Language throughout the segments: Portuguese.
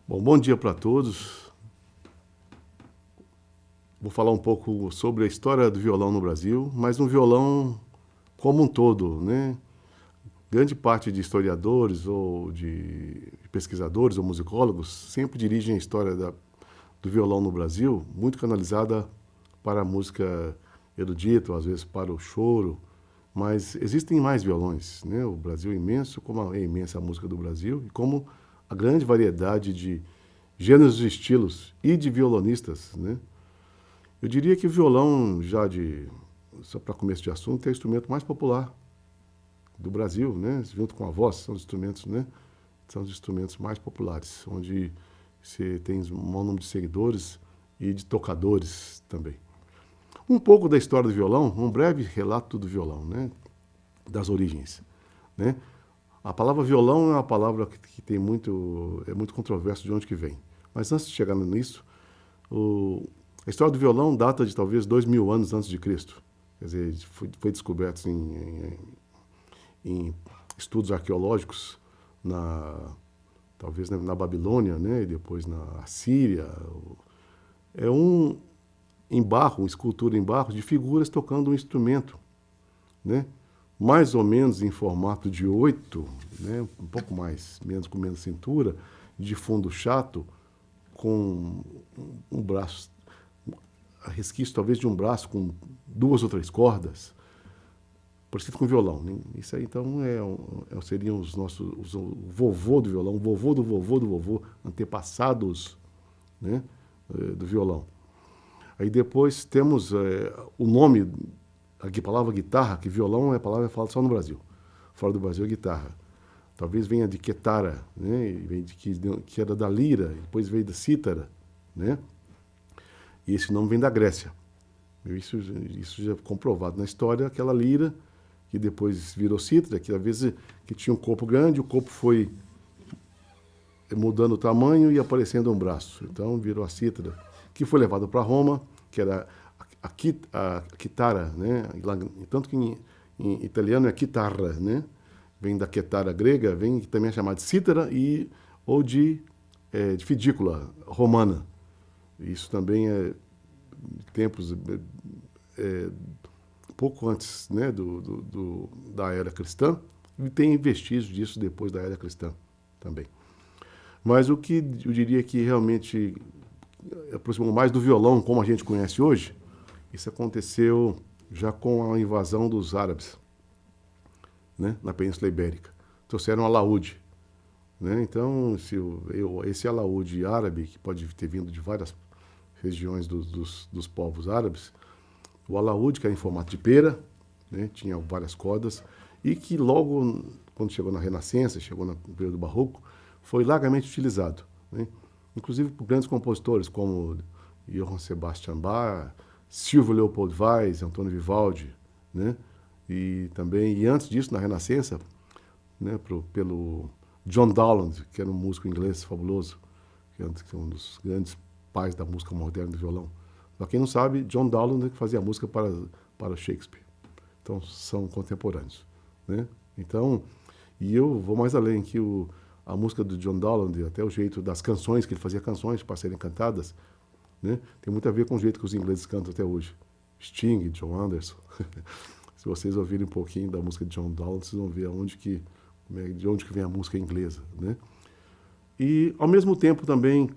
Bom dia para todos. Vou falar um pouco sobre a história do violão no Brasil, mas um violão como um todo, né? Grande parte de historiadores ou de pesquisadores ou musicólogos sempre dirigem a história do violão no Brasil muito canalizada para a música erudita, às vezes para o choro, mas existem mais violões, né? O Brasil é imenso, como é imensa a música do Brasil e como a grande variedade de gêneros e estilos e de violonistas, né? Eu diria que o violão, só para começo de assunto, é o instrumento mais popular do Brasil, né? Junto com a voz, são os instrumentos, né? São os instrumentos mais populares, onde você tem um maior número de seguidores e de tocadores também. Um pouco da história do violão, um breve relato do violão, né? Das origens, né? A palavra violão é uma palavra que é muito controverso de onde que vem. Mas antes de chegar nisso, a história do violão data de talvez 2000 anos antes de Cristo. Quer dizer, foi descoberto em estudos arqueológicos, talvez na Babilônia, né, e depois na Assíria. É em barro, uma escultura em barro de figuras tocando um instrumento, né, mais ou menos em formato de 8, né, um pouco mais, com menos cintura, de fundo chato, com um braço, resquício talvez de um braço com 2 ou 3 cordas, parecido com violão. Né? Isso aí então seriam o vovô do violão, o vovô do vovô do vovô, antepassados, né, do violão. Aí depois temos o nome, a palavra guitarra, que violão é a palavra falada só no Brasil. Fora do Brasil é guitarra. Talvez venha de quetara, né? Que era da lira, depois veio da cítara, né? E esse nome vem da Grécia. Isso já é comprovado na história, aquela lira que depois virou cítara, que às vezes que tinha um corpo grande, o corpo foi mudando o tamanho e aparecendo um braço. Então virou a cítara, que foi levada para Roma, que era a chitara, né? Tanto que em italiano é chitarra, né? Vem da quetara grega, vem que também é chamada de cítara ou de fidícula romana. Isso também é tempos pouco antes, né, da era cristã, e tem vestígios disso depois da era cristã também. Mas o que eu diria que realmente aproximou mais do violão como a gente conhece hoje, isso aconteceu já com a invasão dos árabes, né, na Península Ibérica. Trouxeram alaúde. Né? Então, esse alaúde árabe, que pode ter vindo de várias regiões dos povos árabes, o alaúde, que era em formato de pera, né? Tinha várias cordas, e que logo, quando chegou na Renascença, chegou no período barroco, foi largamente utilizado. Né? Inclusive por grandes compositores, como Johann Sebastian Bach, Silvio Leopold Weiss, Antônio Vivaldi, né? E antes disso, na Renascença, né, pelo John Dowland, que era um músico inglês fabuloso, que é um dos grandes pais da música moderna do violão. Para quem não sabe, John Dowland que fazia música para Shakespeare. Então, são contemporâneos. Né? Então, e eu vou mais além, que a música do John Dowland, até o jeito das canções, que ele fazia canções para serem cantadas, né, tem muito a ver com o jeito que os ingleses cantam até hoje. Sting, John Anderson. Se vocês ouvirem um pouquinho da música de John Dowland, vocês vão ver de onde que vem a música inglesa. Né? E, ao mesmo tempo, também,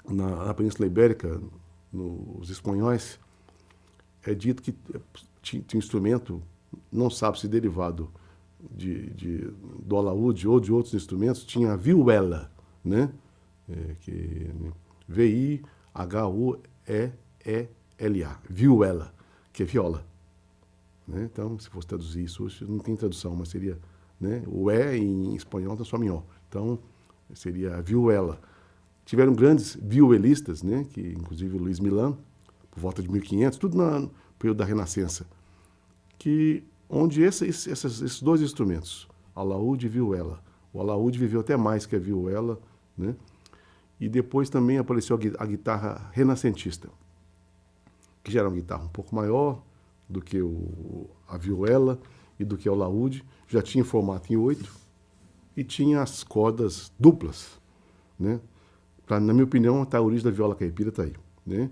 na Península Ibérica, nos espanhóis, é dito que tinha um instrumento, não sabe se derivado do alaúde ou de outros instrumentos, tinha a vihuela, né? Que Vihuela, vihuela, que é viola. Né? Então, se fosse traduzir isso, não tem tradução, mas seria, né? O em espanhol transforma em O. Então, seria a vihuela. Tiveram grandes vihuelistas, né? Que inclusive o Luiz Milan, por volta de 1500, tudo no período da Renascença, onde esses 2 instrumentos, alaúde e vihuela. O alaúde viveu até mais que a vihuela, né? E depois também apareceu a guitarra renascentista, que já era uma guitarra um pouco maior do que a vihuela e do que o alaúde, já tinha formato em 8 e tinha as cordas duplas, né? na minha opinião, a origem da viola caipira está aí, né?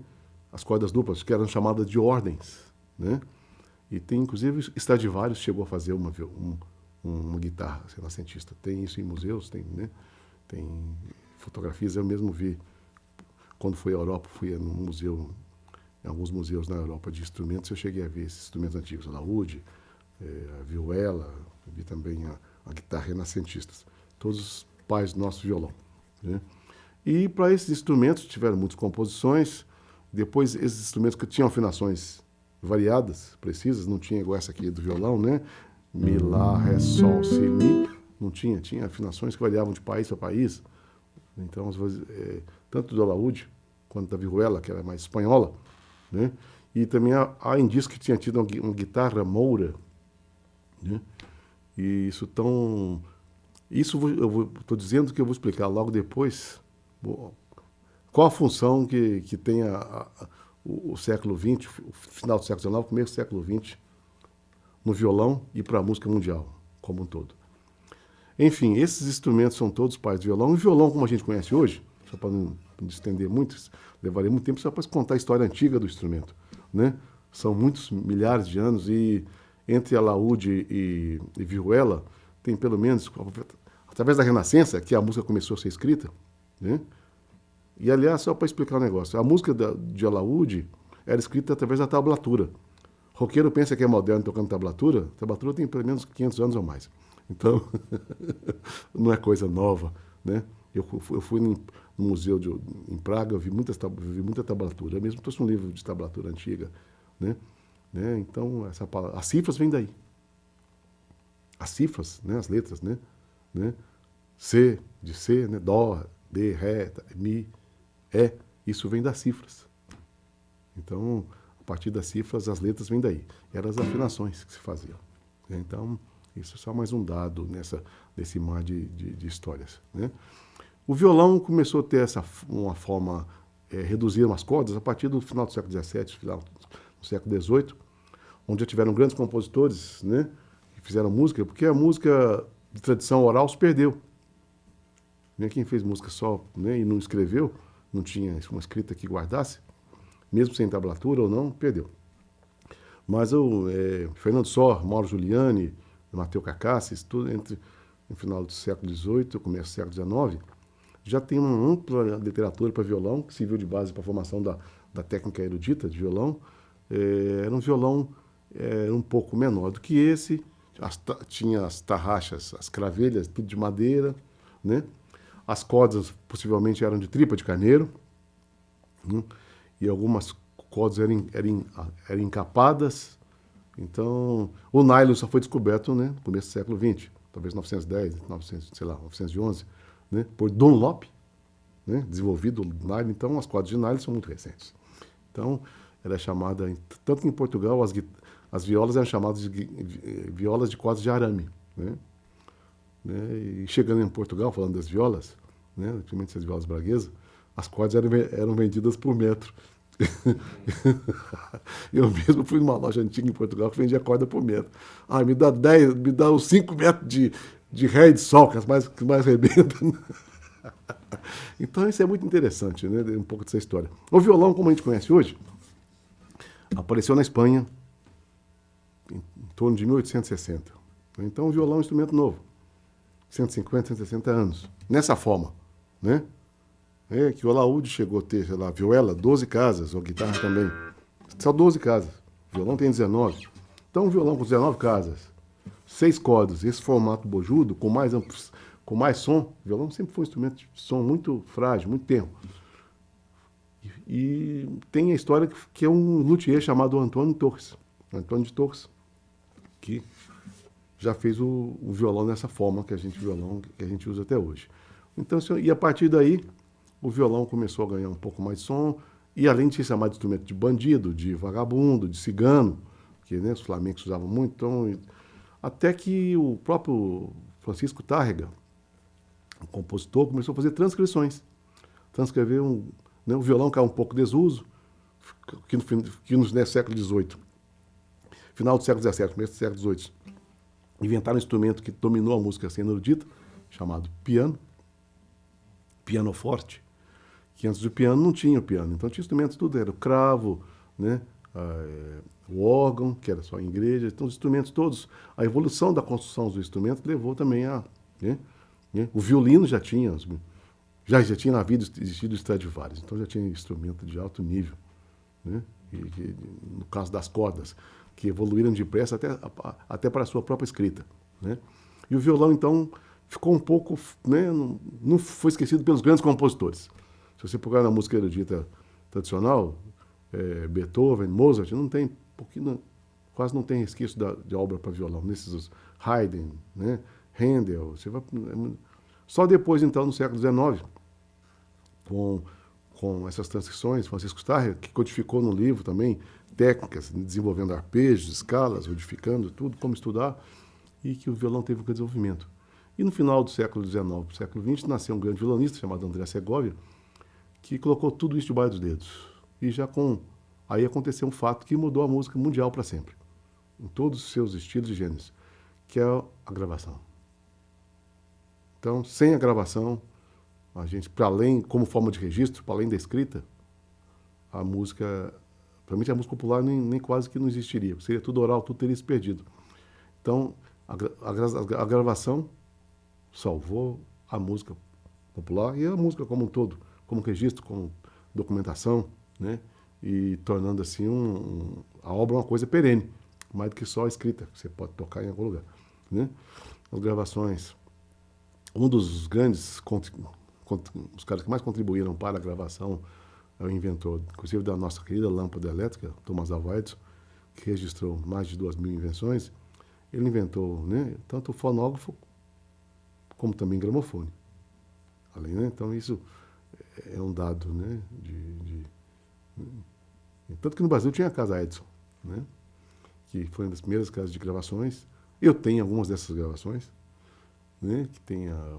As cordas duplas, que eram chamadas de ordens, né? E tem, inclusive, Stradivarius chegou a fazer uma guitarra renascentista. Tem isso em museus, tem, né? Tem fotografias, eu mesmo vi. Quando fui à Europa, fui num museu, em alguns museus na Europa de instrumentos, eu cheguei a ver esses instrumentos antigos, a laúde, a vihuela, vi também a guitarra renascentista. Todos os pais do nosso violão, né? E para esses instrumentos tiveram muitas composições. Depois, esses instrumentos que tinham afinações variadas, precisas, não tinha igual essa aqui do violão, né? Mi, Lá, Ré, Sol, Si, Mi. Não tinha, tinha afinações que variavam de país para país. Então, tanto do alaúde quanto da vihuela, que era mais espanhola, né? E também há indícios que tinha tido uma guitarra moura, né? E isso tão... Isso eu estou dizendo que eu vou explicar logo depois. Qual a função que tem o século XX, o final do século XIX, começo do século XX, no violão e para a música mundial como um todo. Enfim, esses instrumentos são todos pais do violão. E o violão, como a gente conhece hoje, só para não estender muito, levaria muito tempo só para contar a história antiga do instrumento, né? São muitos milhares de anos e entre alaúde e vihuela tem pelo menos, através da Renascença, que a música começou a ser escrita, né? E, aliás, só para explicar um negócio, a música de alaúde era escrita através da tablatura. O roqueiro pensa que é moderno tocando tablatura, a tablatura tem pelo menos 500 anos ou mais. Então, não é coisa nova, né? Eu fui no museu em Praga, eu vi muita tablatura. Eu mesmo trouxe um livro de tablatura antiga, né? Então, as cifras vêm daí. As cifras, né? As letras, né? C, de C, né? Dó, D, Ré, Mi, isso vem das cifras. Então, a partir das cifras, as letras vêm daí. Eram as afinações que se faziam. Então, isso é só mais um dado nesse mar de histórias, né? O violão começou a ter uma forma, reduzir umas cordas a partir do final do século XVII, final do século XVIII, onde já tiveram grandes compositores, né, que fizeram música, porque a música de tradição oral se perdeu. Quem fez música só, né, e não escreveu, não tinha uma escrita que guardasse, mesmo sem tablatura ou não, perdeu. Mas Fernando Sor, Mauro Giuliani, Matteo Cacassis, tudo no final do século XVIII, começo do século XIX, já tem uma ampla literatura para violão, que serviu de base para a formação da técnica erudita de violão. Era um violão um pouco menor do que esse, tinha as tarraxas, as cravelhas, tudo de madeira, né? As cordas possivelmente eram de tripa de carneiro, né? E algumas cordas eram encapadas. Então, o nylon só foi descoberto, né, no começo do século XX, talvez 1910, 911, né, por Dunlop, né, desenvolvido o nylon. Então, as cordas de nylon são muito recentes. Então, era chamada, tanto que em Portugal, as violas eram chamadas de violas de cordas de arame, né? E chegando em Portugal, falando das violas, né, principalmente as violas braguesas, as cordas eram vendidas por metro. Eu mesmo fui numa loja antiga em Portugal que vendia corda por metro. Me dá 10, me dá os 5 metros de ré e de sol, que mais rebentam. Então isso é muito interessante, né? Um pouco dessa história. O violão, como a gente conhece hoje, apareceu na Espanha em torno de 1860. Então o violão é um instrumento novo, 150, 160 anos, nessa forma, né? Que o alaúde chegou a ter, sei lá, vihuela, 12 casas, ou guitarra também. Só 12 casas. O violão tem 19. Então, um violão com 19 casas, 6 cordas, esse formato bojudo, com mais som. O violão sempre foi um instrumento de som muito frágil, muito tenro. E tem a história que é um luthier chamado Antônio Torres. Antônio de Torres, que já fez o violão nessa forma que a gente usa até hoje. Então, e a partir daí, o violão começou a ganhar um pouco mais de som, e além de ser chamado de instrumento de bandido, de vagabundo, de cigano, que, né, os flamencos usavam muito, então, até que o próprio Francisco Tárrega, o compositor, começou a fazer transcrições. Transcrever né, o violão caiu um pouco em desuso, que no século XVIII, final do século XVII, começo do século XVIII, inventaram um instrumento que dominou a música sendo erudita, chamado pianoforte, que antes do piano não tinha o piano. Então tinha instrumentos, tudo era o cravo, né? O órgão, que era só em igreja. Então os instrumentos todos, a evolução da construção dos instrumentos levou também a... Né? O violino já tinha, já tinha na vida existido o Stradivarius, então já tinha instrumento de alto nível, né? No caso das cordas, que evoluíram depressa até para a sua própria escrita, né? E o violão, então, ficou um pouco, né, não foi esquecido pelos grandes compositores. Se você procurar na música erudita tradicional, Beethoven, Mozart, não tem, quase não tem resquício de obra para violão. Nesses Haydn, né, Handel, só depois, então, no século XIX, com essas transições, Francisco Starrer, que codificou no livro também técnicas, desenvolvendo arpejos, escalas, modificando tudo, como estudar, e que o violão teve um grande desenvolvimento. E no final do século XIX para o século XX, nasceu um grande violonista chamado André Segovia, que colocou tudo isso debaixo dos dedos. E aí aconteceu um fato que mudou a música mundial para sempre, em todos os seus estilos e gêneros, que é a gravação. Então, sem a gravação, a gente, para além, como forma de registro, para além da escrita, a música, realmente a música popular nem quase que não existiria, seria tudo oral, tudo teria se perdido. Então, a gravação salvou a música popular e a música como um todo, como registro, como documentação, né? E tornando assim a obra uma coisa perene, mais do que só a escrita, que você pode tocar em algum lugar, né? As gravações, um dos grandes, os caras que mais contribuíram para a gravação é o inventor, inclusive da nossa querida lâmpada elétrica, Thomas Alva Edison, que registrou mais de 2.000 invenções. Ele inventou, né, tanto o fonógrafo como também o gramofone. Além, né, então isso é um dado, né, tanto que no Brasil tinha a Casa Edison, né, que foi uma das primeiras casas de gravações. Eu tenho algumas dessas gravações, né, que tem a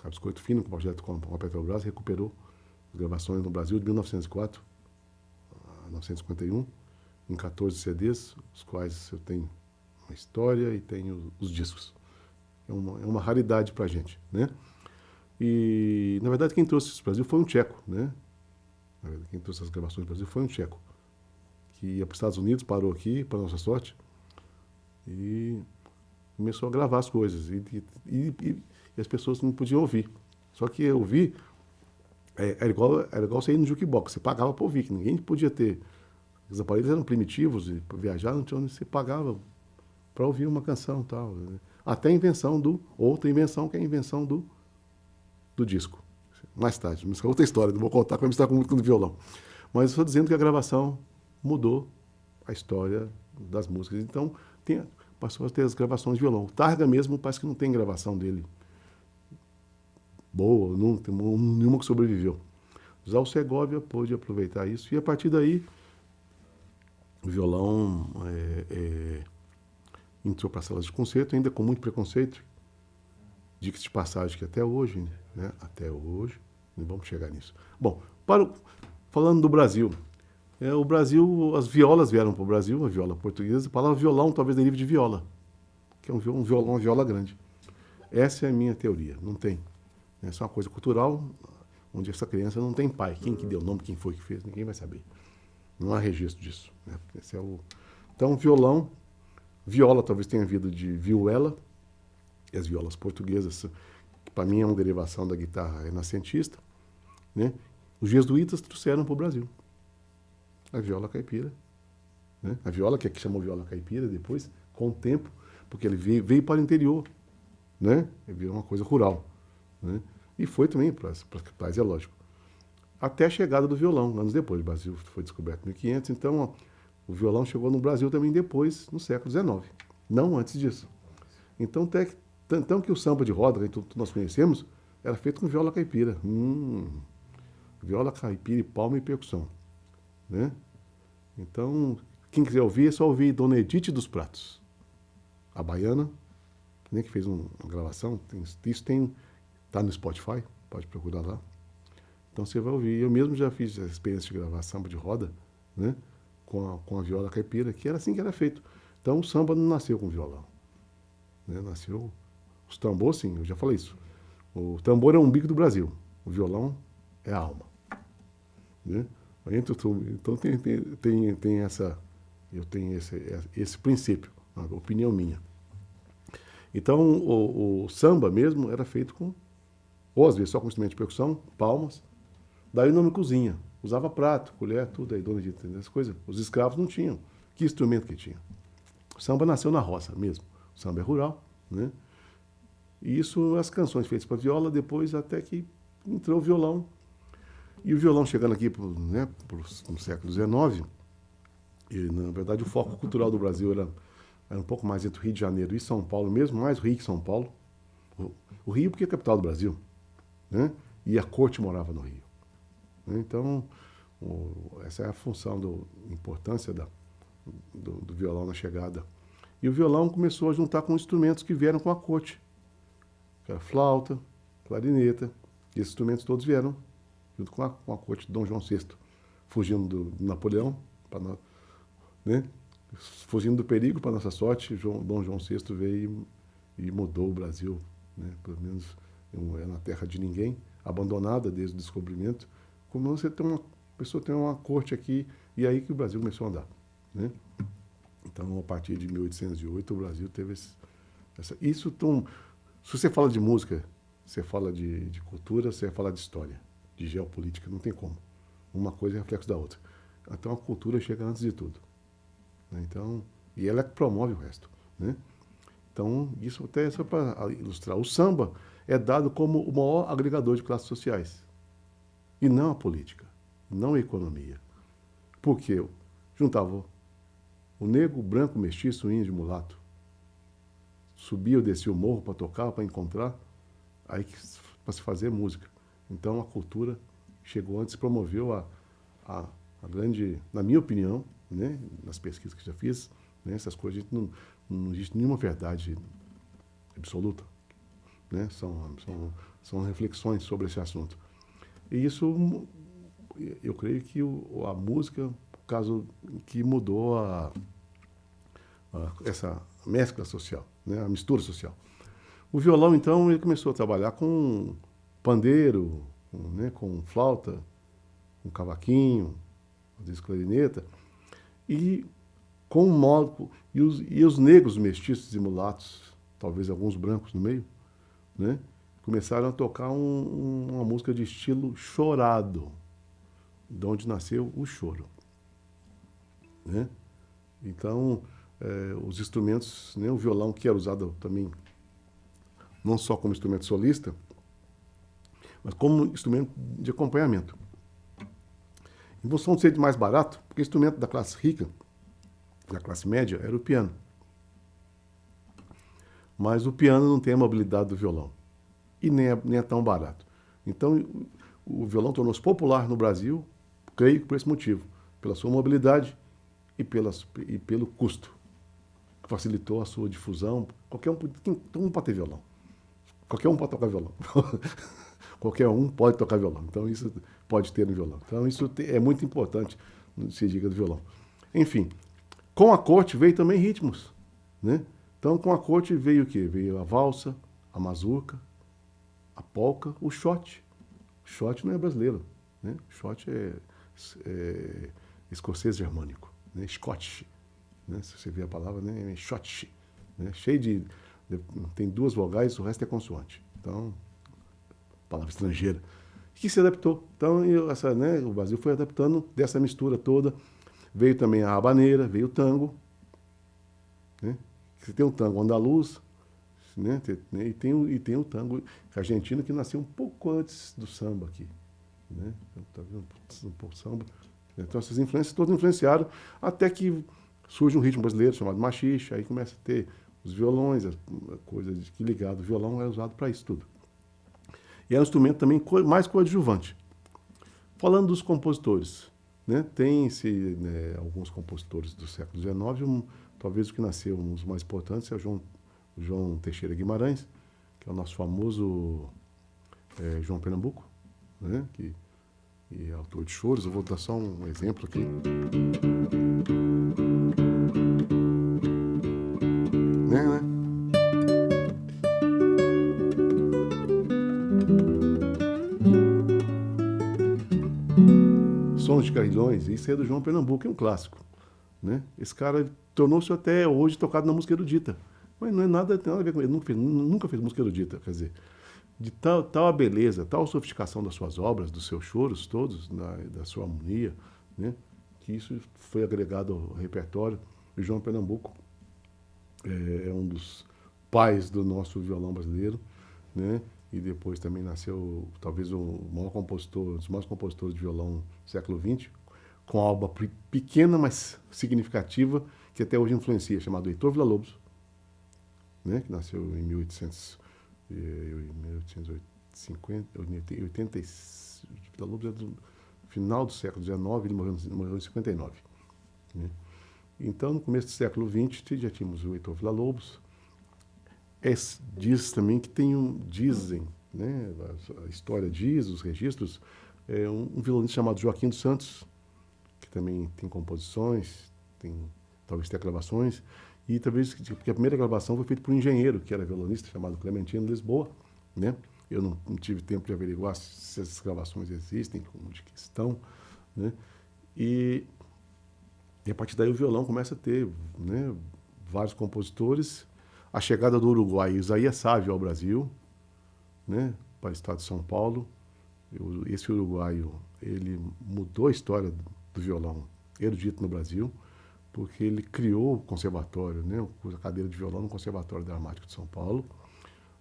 Biscoito Fino, que o projeto com a Petrobras recuperou as gravações no Brasil de 1904 a 1951, em 14 CDs, os quais eu tenho uma história e tenho os discos. É uma raridade para a gente, né? E, na verdade, quem trouxe isso para o Brasil foi um tcheco, né? Na verdade, quem trouxe as gravações para o Brasil foi um tcheco, que ia para os Estados Unidos, parou aqui, para nossa sorte, e começou a gravar as coisas. E as pessoas não podiam ouvir. Só que ouvir era igual você ir no jukebox, você pagava para ouvir, que ninguém podia ter. Os aparelhos eram primitivos, e para viajar não tinha onde você pagava para ouvir uma canção e tal. Né? Até a invenção outra invenção, que é a invenção do disco. Mais tarde, mas é outra história, não vou contar, porque vai misturar muito com o violão. Mas estou dizendo que a gravação mudou a história das músicas. Então, passou a ter as gravações de violão. O Targa mesmo parece que não tem gravação dele boa, não tem nenhuma que sobreviveu. Já o Segovia pôde aproveitar isso, e a partir daí o violão entrou para as salas de concerto, ainda com muito preconceito. Diga-se de passagem que até hoje, né? Até hoje, vamos chegar nisso. Bom, falando do Brasil, o Brasil, as violas vieram para o Brasil, a viola portuguesa, a palavra violão talvez derive de viola, que é um violão, uma viola grande. Essa é a minha teoria, não tem. Essa é uma coisa cultural, onde essa criança não tem pai. Quem que deu o nome, quem foi que fez, ninguém vai saber. Não há registro disso. Né? Então, violão, viola talvez tenha vindo de vihuela, e as violas portuguesas, que para mim é uma derivação da guitarra renascentista, né? Os jesuítas trouxeram para o Brasil a viola caipira, né? A viola, que aqui chamou viola caipira depois, com o tempo, porque ele veio para o interior, né? Ele virou uma coisa rural, né? E foi também para as capitais, é lógico. Até a chegada do violão, anos depois. O Brasil foi descoberto em 1500, então o violão chegou no Brasil também depois, no século XIX, não antes disso. Então, tanto que o samba de roda, que nós conhecemos, era feito com viola caipira. Viola caipira e palma e percussão, né? Então, quem quiser ouvir, é só ouvir Dona Edith dos Pratos, a baiana, né, que fez uma gravação. Isso tá no Spotify, pode procurar lá. Então você vai ouvir. Eu mesmo já fiz a experiência de gravar samba de roda, né, com a viola caipira, que era assim que era feito. Então o samba não nasceu com violão, né? Nasceu os tambores, sim, eu já falei isso. O tambor é o umbigo do Brasil, o violão é a alma. né? Então tem essa, eu tenho esse princípio, uma opinião minha. Então o samba mesmo era feito com, ou às vezes só com instrumento de percussão, palmas, daí o nome cozinha. Usava prato, colher, tudo aí, dona de as coisas. Os escravos não tinham. Que instrumento que tinha? O samba nasceu na roça mesmo. O samba é rural, né? E isso, as canções feitas para viola, depois até que entrou o violão. E o violão chegando aqui no século XIX, e na verdade o foco cultural do Brasil era um pouco mais entre o Rio de Janeiro e São Paulo mesmo, mais o Rio que São Paulo. O Rio porque é a capital do Brasil, né? E a corte morava no Rio. Então, essa é a função, importância do violão na chegada. E o violão começou a juntar com instrumentos que vieram com a corte. Que era flauta, clarineta. E esses instrumentos todos vieram junto com a corte de Dom João VI. Fugindo do Napoleão, né? Fugindo do perigo, para nossa sorte, Dom João VI veio e mudou o Brasil. Né? Pelo menos é na terra de ninguém, abandonada desde o descobrimento. Como você tem uma pessoa tem uma corte aqui, e aí que o Brasil começou a andar. Né? Então, a partir de 1808, o Brasil teve isso. Se você fala de música, você fala de cultura, você fala de história, de geopolítica, não tem como. Uma coisa é reflexo da outra. Então, a cultura chega antes de tudo. Né? Então, e ela é que promove o resto. Né? Então, isso até é só para ilustrar. O samba é dado como o maior agregador de classes sociais. E não a política, não a economia. Porque juntava o negro, o branco, o mestiço, o índio, o mulato. Subia ou descia o morro para tocar, para encontrar, aí para se fazer música. Então a cultura chegou antes, promoveu a grande, na minha opinião, né, nas pesquisas que já fiz, né, essas coisas, não existe nenhuma verdade absoluta. Né? São reflexões sobre esse assunto. E isso, eu creio que a música, o caso que mudou essa mescla social, né? A mistura social. O violão, então, ele começou a trabalhar com pandeiro, com flauta, com cavaquinho, às vezes clarineta, e com um modo, e os negros, mestiços e mulatos, talvez alguns brancos no meio, né? Começaram a tocar uma música de estilo chorado, de onde nasceu o choro. Né? Então, os instrumentos, né, o violão, que era usado também não só como instrumento solista, mas como instrumento de acompanhamento. Em função de ser mais barato, porque o instrumento da classe rica, da classe média, era o piano. Mas o piano não tem a mobilidade do violão. E nem é tão barato. Então, o violão tornou-se popular no Brasil, creio que por esse motivo, pela sua mobilidade e pelo custo, que facilitou a sua difusão. Qualquer um pode ter violão. Qualquer um pode tocar violão. Qualquer um pode tocar violão. Então, isso pode ter no violão. Então, isso é muito importante, se diga do violão. Enfim, com a corte veio também ritmos. Né? Então, com a corte veio o quê? Veio a valsa, a mazurca, a polca, o shot. O shot não é brasileiro. Né? O shot é escocês germânico. Né? Scotch. Né? Se você vê a palavra, né? É shot. Né? Cheio de... Tem duas vogais, o resto é consoante. Então, palavra estrangeira. Que se adaptou. Então, o Brasil foi adaptando dessa mistura toda. Veio também a habaneira, veio o tango. Né? Você tem o tango andaluz, né? E tem o tango argentino, que nasceu um pouco antes do samba aqui. Né? Tá vendo? Um pouco samba. Então, essas influências todas influenciaram até que surge um ritmo brasileiro chamado machixe, aí começa a ter os violões, as coisas que ligado. O violão é usado para isso tudo. E é um instrumento também mais coadjuvante. Falando dos compositores, né? Tem-se alguns compositores do século XIX, talvez o que nasceu, um dos mais importantes, é o João Teixeira Guimarães, que é o nosso famoso João Pernambuco, né? E é autor de choros. Eu vou dar só um exemplo aqui. Né? Sons de Carrilhões, isso é do João Pernambuco, é um clássico, né? Esse cara tornou-se até hoje tocado na música erudita. Mas não é nada, tem nada a ver com ele, nunca fez música erudita, quer dizer, de tal a beleza, tal sofisticação das suas obras, dos seus choros todos, da sua harmonia, né? Que isso foi agregado ao repertório. O João Pernambuco é um dos pais do nosso violão brasileiro, né? E depois também nasceu talvez o maior compositor, um dos maiores compositores de violão do século XX, com uma obra pequena, mas significativa, que até hoje influencia, chamado Heitor Villa-Lobos, né? Que nasceu em 1850, 80, Villa-Lobos é do final do século XIX, ele morreu em 59. Né? Então, no começo do século XX, já tínhamos o Heitor Villa-Lobos. Diz também que dizem, né, a história diz, os registros, um violonista chamado Joaquim dos Santos, que também tem composições, talvez tenha gravações, e talvez porque a primeira gravação foi feita por um engenheiro, que era violonista, chamado Clementino Lisboa, né? Eu não tive tempo de averiguar se essas gravações existem, onde que estão, né? E a partir daí o violão começa a ter, né, vários compositores. A chegada do uruguaio Isaías Sávio ao Brasil, né, para o estado de São Paulo. Esse uruguaio, ele mudou a história do violão erudito no Brasil, porque ele criou o conservatório, né, a cadeira de violão no Conservatório Dramático de São Paulo,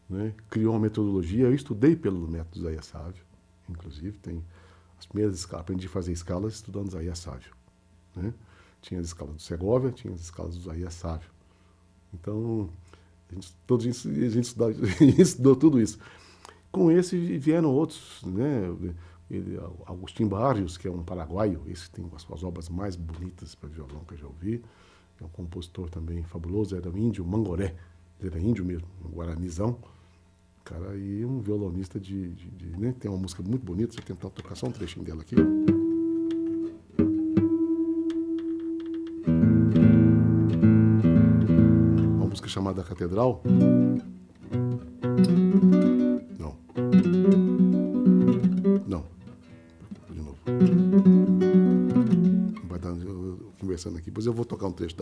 né, criou uma metodologia. Eu estudei pelo método Isaías Sávio, inclusive, tem as primeiras escalas, aprendi a fazer escalas estudando Isaías Sávio, né? Tinha as escalas do Segovia, tinha as escalas do Isaías Sávio. Então, a gente estudou tudo isso. Com esse vieram outros, né? Agustín Barrios, que é um paraguaio, esse tem as suas obras mais bonitas para violão que eu já ouvi. É um compositor também fabuloso, era um índio, Mangoré, ele era índio mesmo, um guaranizão. Cara, e um violonista né? Tem uma música muito bonita, deixa eu tentar tocar só um trechinho dela aqui. Chamada Catedral. Não. De novo. Vai dar, eu conversando aqui. Depois eu vou tocar um trecho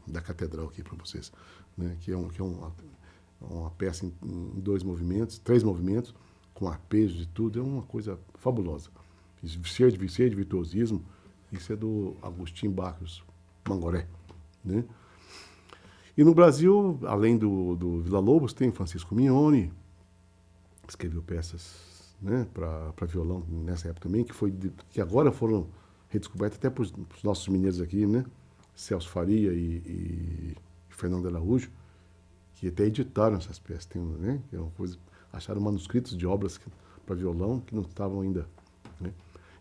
da Catedral aqui para vocês, né? Que é uma peça em 2 movimentos, 3 movimentos, com arpejos e tudo. É uma coisa fabulosa. Cheio de virtuosismo. Isso é do Agustín Barrios Mangoré, né? E no Brasil, além do Villa-Lobos, tem Francisco Mignone, que escreveu peças, né, para violão nessa época também, que agora foram redescobertas até para os nossos mineiros aqui, né? Celso Faria e Fernando Araújo, que até editaram essas peças. Tem, né, que é uma coisa, acharam manuscritos de obras para violão que não estavam ainda, né?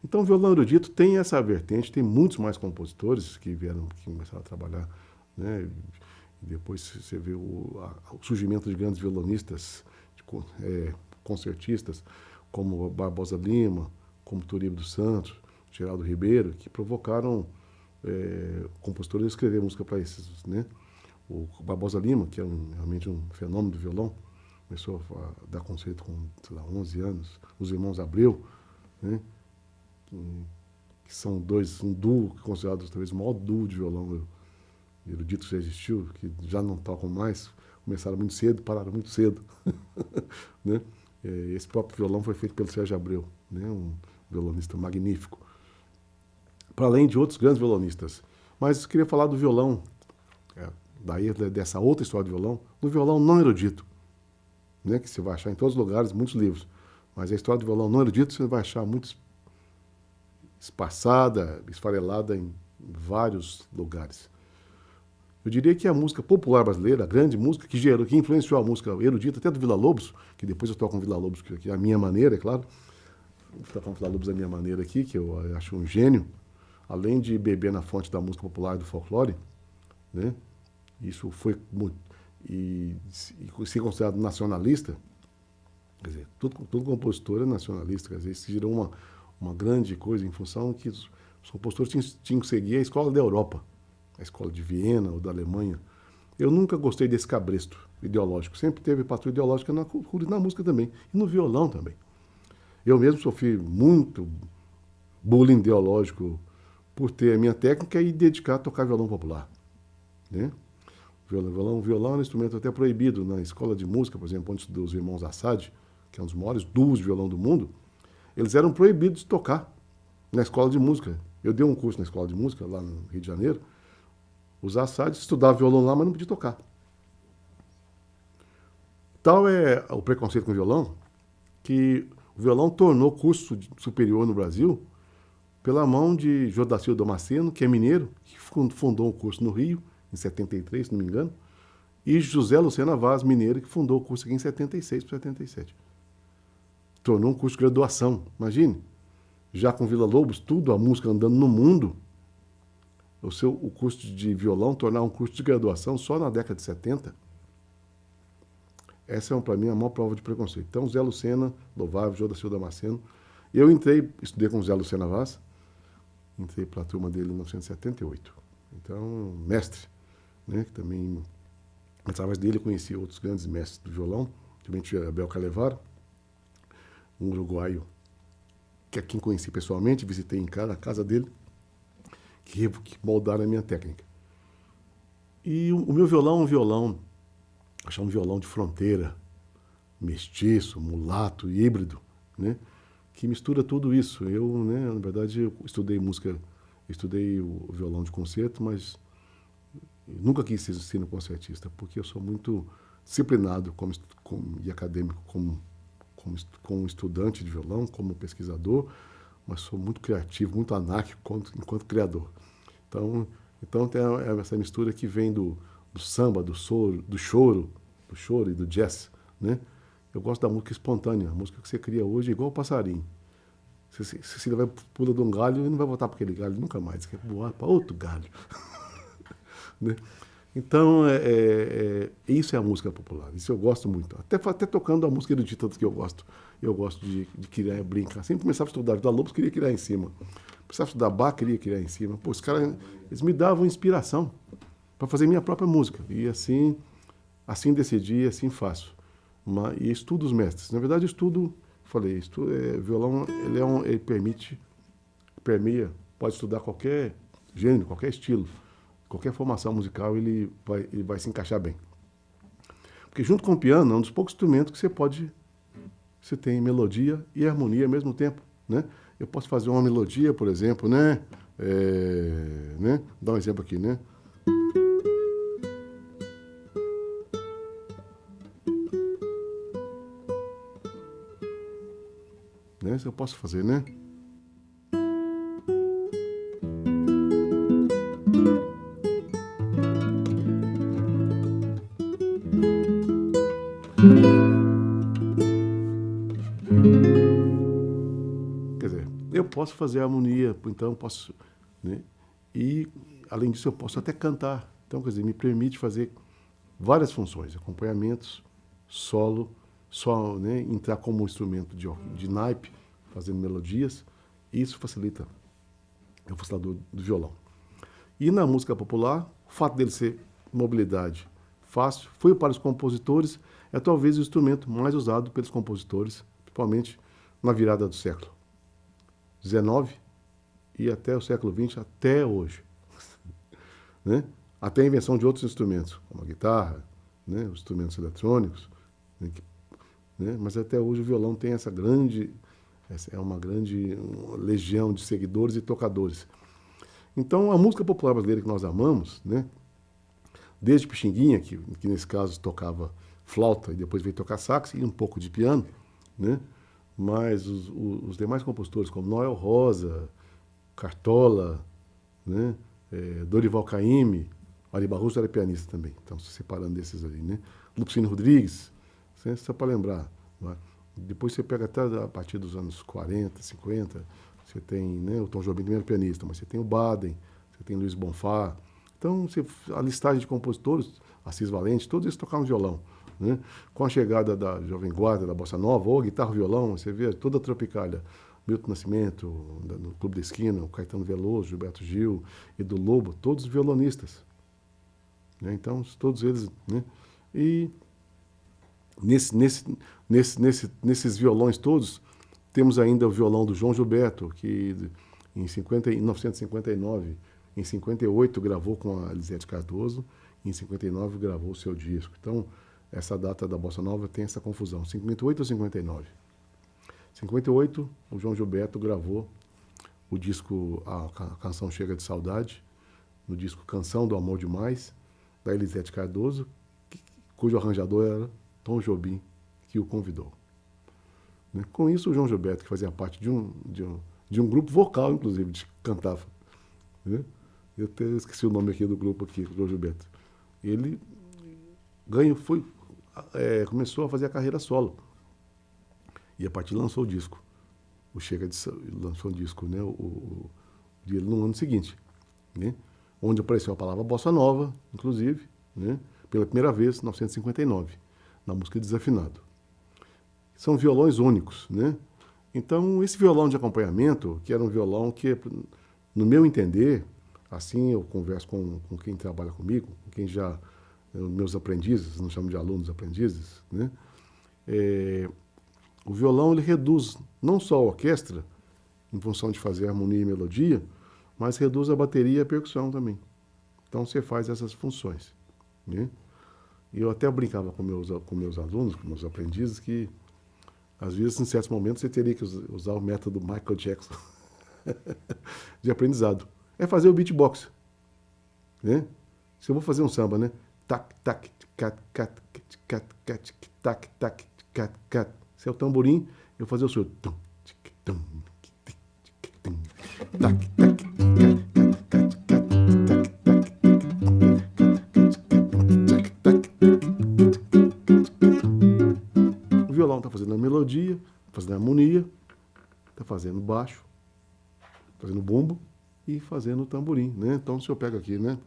Então, o violão erudito tem essa vertente, tem muitos mais compositores que começaram a trabalhar, né? E depois você vê o surgimento de grandes violonistas, concertistas, como Barbosa Lima, como Turíbio dos Santos, Geraldo Ribeiro, que provocaram compositores a escrever música para esses, né? O Barbosa Lima, que é realmente um fenômeno do violão, começou a dar concerto com, sei lá, 11 anos. Os irmãos Abreu, né? Que são um duo considerado talvez o maior duo de violão erudito que já existiu, que já não tocam mais, começaram muito cedo, pararam muito cedo. Né? Esse próprio violão foi feito pelo Sérgio Abreu, né? Um violonista magnífico. Para além de outros grandes violonistas. Mas eu queria falar do violão, daí dessa outra história do violão, do violão não erudito, né? Que você vai achar em todos os lugares, muitos livros. Mas a história do violão não erudito você vai achar muito espaçada, esfarelada em vários lugares. Eu diria que a música popular brasileira, a grande música que influenciou a música erudita, até do Villa-Lobos, que depois eu toco um Villa-Lobos, que é a minha maneira, é claro. Vou tocar um Villa-Lobos da minha maneira aqui, que eu acho um gênio, além de beber na fonte da música popular e do folclore, né? Isso foi muito. E ser considerado nacionalista, quer dizer, todo compositor é nacionalista, quer dizer, isso gerou uma grande coisa em função que os compositores tinham que seguir a escola da Europa, a escola de Viena ou da Alemanha. Eu nunca gostei desse cabresto ideológico. Sempre teve patrulha ideológica na cultura e na música também. E no violão também. Eu mesmo sofri muito bullying ideológico por ter a minha técnica e dedicar a tocar violão popular, né? Violão é um instrumento até proibido na escola de música, por exemplo, onde estudou os irmãos Assad, que é um dos maiores duos de violão do mundo. Eles eram proibidos de tocar na escola de música. Eu dei um curso na escola de música, lá no Rio de Janeiro. Os Assad estudavam violão lá, mas não podia tocar. Tal é o preconceito com o violão, que o violão tornou curso superior no Brasil pela mão de Jodacil Damasceno, que é mineiro, que fundou um curso no Rio, em 73, se não me engano, e José Lucena Vaz, mineiro, que fundou o curso aqui em 76 para 77. Tornou um curso de graduação, imagine. Já com Vila Lobos, tudo, a música andando no mundo, o curso de violão tornar um curso de graduação só na década de 70. Essa é, para mim, a maior prova de preconceito. Então, Zé Lucena, louvável, Jodacil Damasceno. Eu estudei com o Zé Lucena Vaz, entrei para a turma dele em 1978. Então, mestre, né, que também, através dele, eu conheci outros grandes mestres do violão, também tinha Abel Calevaro, um uruguaio, que é quem conheci pessoalmente, visitei a casa dele, que moldaram a minha técnica. E o meu violão é um violão, achar um violão de fronteira, mestiço, mulato, híbrido, né, que mistura tudo isso. Eu, né, na verdade, eu estudei música, estudei o violão de concerto, mas nunca quis ser concertista, porque eu sou muito disciplinado e acadêmico como estudante de violão, como pesquisador, mas sou muito criativo, muito anárquico enquanto criador. Então tem essa mistura que vem do samba, do choro e do jazz, né? Eu gosto da música espontânea, a música que você cria hoje é igual o passarinho. Você vai pula de um galho e não vai voltar para aquele galho nunca mais, você quer voar para outro galho. Né? Então, isso é a música popular, isso eu gosto muito. Até tocando a música erudita que eu gosto de criar, brincar. Sempre começava a estudar Vila Lobos, queria criar em cima. Precisava estudar Bach, queria criar em cima. Pô, os caras, eles me davam inspiração para fazer minha própria música. E assim decidi, assim faço. E estudo os mestres. Na verdade, violão, ele permeia, pode estudar qualquer gênero, qualquer estilo, qualquer formação musical, ele vai se encaixar bem. Porque junto com o piano, é um dos poucos instrumentos que você tem melodia e harmonia ao mesmo tempo, né? Eu posso fazer uma melodia, por exemplo, né? Né? Vou dar um exemplo aqui, né? Isso eu posso fazer, né? Quer dizer, eu posso fazer harmonia, então eu posso, né? E, além disso, eu posso até cantar. Então, quer dizer, me permite fazer várias funções, acompanhamentos, solo, né, entrar como instrumento de naipe, fazendo melodias, e isso facilita o facilitador do violão. E na música popular, o fato dele ser mobilidade fácil, foi para os compositores, é talvez o instrumento mais usado pelos compositores, principalmente na virada do século XIX e até o século XX, até hoje. Né? Até a invenção de outros instrumentos, como a guitarra, né, os instrumentos eletrônicos, né, mas até hoje o violão tem essa é uma grande legião de seguidores e tocadores. Então, a música popular brasileira que nós amamos, né, desde Pixinguinha, que nesse caso tocava flauta e depois veio tocar sax e um pouco de piano, né, mas os demais compositores, como Noel Rosa, Cartola, né, Dorival Caymmi, Ari Barroso era pianista também, então se separando desses ali, né, Lupicínio Rodrigues, só para lembrar. Não é? Depois você pega até a partir dos anos 40, 50, você tem, né, o Tom Jobim também era pianista, mas você tem o Baden, você tem Luiz Bonfá. Então, a listagem de compositores, Assis Valente, todos eles tocavam violão. Né? Com a chegada da Jovem Guarda, da Bossa Nova, ou guitarra violão, você vê toda a Tropicália, Milton Nascimento, no Clube da Esquina, o Caetano Veloso, Gilberto Gil, Edu Lobo, todos violonistas. Né? Então, todos eles... Né? E nesses violões todos, temos ainda o violão do João Gilberto, que Em 1959, em 58 gravou com a Elisete Cardoso, em 59 gravou o seu disco. Então, essa data da Bossa Nova tem essa confusão, 58 ou 59? 58, o João Gilberto gravou o disco, a canção Chega de Saudade, no disco Canção do Amor Demais, da Elisete Cardoso, cujo arranjador era Tom Jobim, que o convidou. Com isso, o João Gilberto, que fazia parte de um grupo vocal, inclusive, de cantava. Né? Eu até esqueci o nome aqui do grupo aqui, o João Gilberto. Ele começou a fazer a carreira solo. E a partir lançou o disco. Lançou um disco, né? No ano seguinte. Né? Onde apareceu a palavra Bossa Nova, inclusive, né? Pela primeira vez, em 1959, na música Desafinado. São violões únicos, né? Então, esse violão de acompanhamento, que era um violão que, no meu entender, assim eu converso com quem trabalha comigo, com quem já, meus aprendizes, não chamo de alunos, aprendizes, né? O violão, ele reduz não só a orquestra, em função de fazer harmonia e melodia, mas reduz a bateria e a percussão também. Então, você faz essas funções, né? E eu até brincava com meus alunos, com meus aprendizes, que às vezes, em certos momentos, você teria que usar o método Michael Jackson de aprendizado. É fazer o beatbox. Né? Se eu vou fazer um samba, né? Tac, tac, cat, cat, cat, cat, tac, tac, cat, cat. Se é o tamborim, eu vou fazer o surdo. Tac, tac, o violão está fazendo a melodia, fazendo a harmonia, está fazendo baixo, fazendo bumbo e fazendo o tamborim, né? Então, se eu pego aqui, né?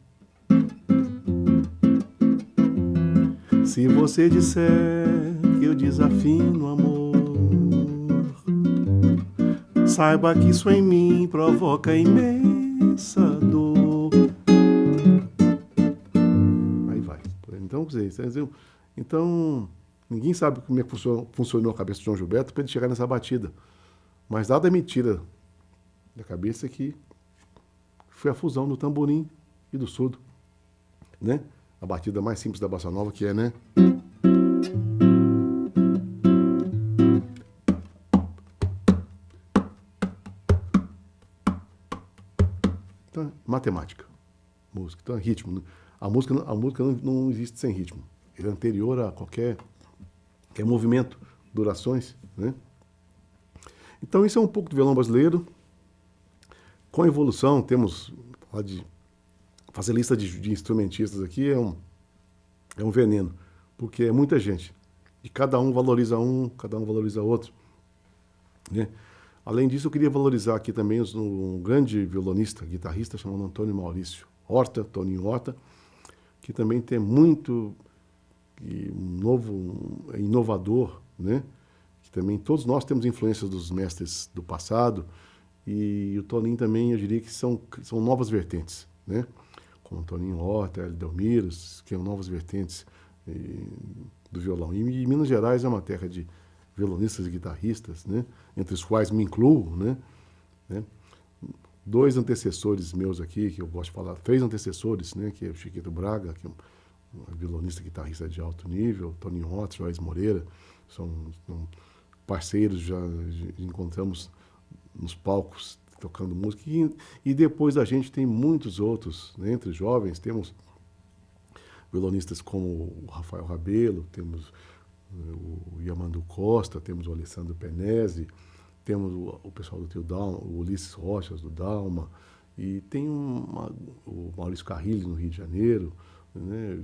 Se você disser que eu desafino amor, saiba que isso em mim provoca imensa dor. Aí vai. Então, ninguém sabe como é que funcionou a cabeça do João Gilberto para ele chegar nessa batida. Mas nada me tira da cabeça que foi a fusão do tamborim e do surdo, né? A batida mais simples da bossa nova, que é, né? Então, matemática, música, então é ritmo. A música não existe sem ritmo. Ele é anterior a qualquer movimento, durações, né? Então, isso é um pouco do violão brasileiro. Com a evolução, temos, pode fazer lista de instrumentistas aqui é um veneno, porque é muita gente. E cada um valoriza outro. Né? Além disso, eu queria valorizar aqui também um grande violonista, guitarrista, chamado Antônio Maurício Horta, Toninho Horta, que também tem muito inovador, né? Que também todos nós temos influências dos mestres do passado, e o Toninho também, eu diria que são novas vertentes, né? Como Toninho Horta, Delmiros, que são novas vertentes do violão. E Minas Gerais é uma terra de violonistas e guitarristas, né? Entre os quais me incluo, né? Dois antecessores meus aqui, que eu gosto de falar, 3 antecessores, né? Que é o Chiquito Braga, que é um violonista e guitarrista de alto nível, Toninho Horta, Joás Moreira, são parceiros, já encontramos nos palcos tocando música, e depois a gente tem muitos outros, né? Entre os jovens temos violonistas como o Rafael Rabelo, temos o Yamandu Costa, temos o Alessandro Penese, temos o pessoal do Trio Dalma, o Ulisses Rochas do Dalma, e tem o Maurício Carrilho no Rio de Janeiro, né?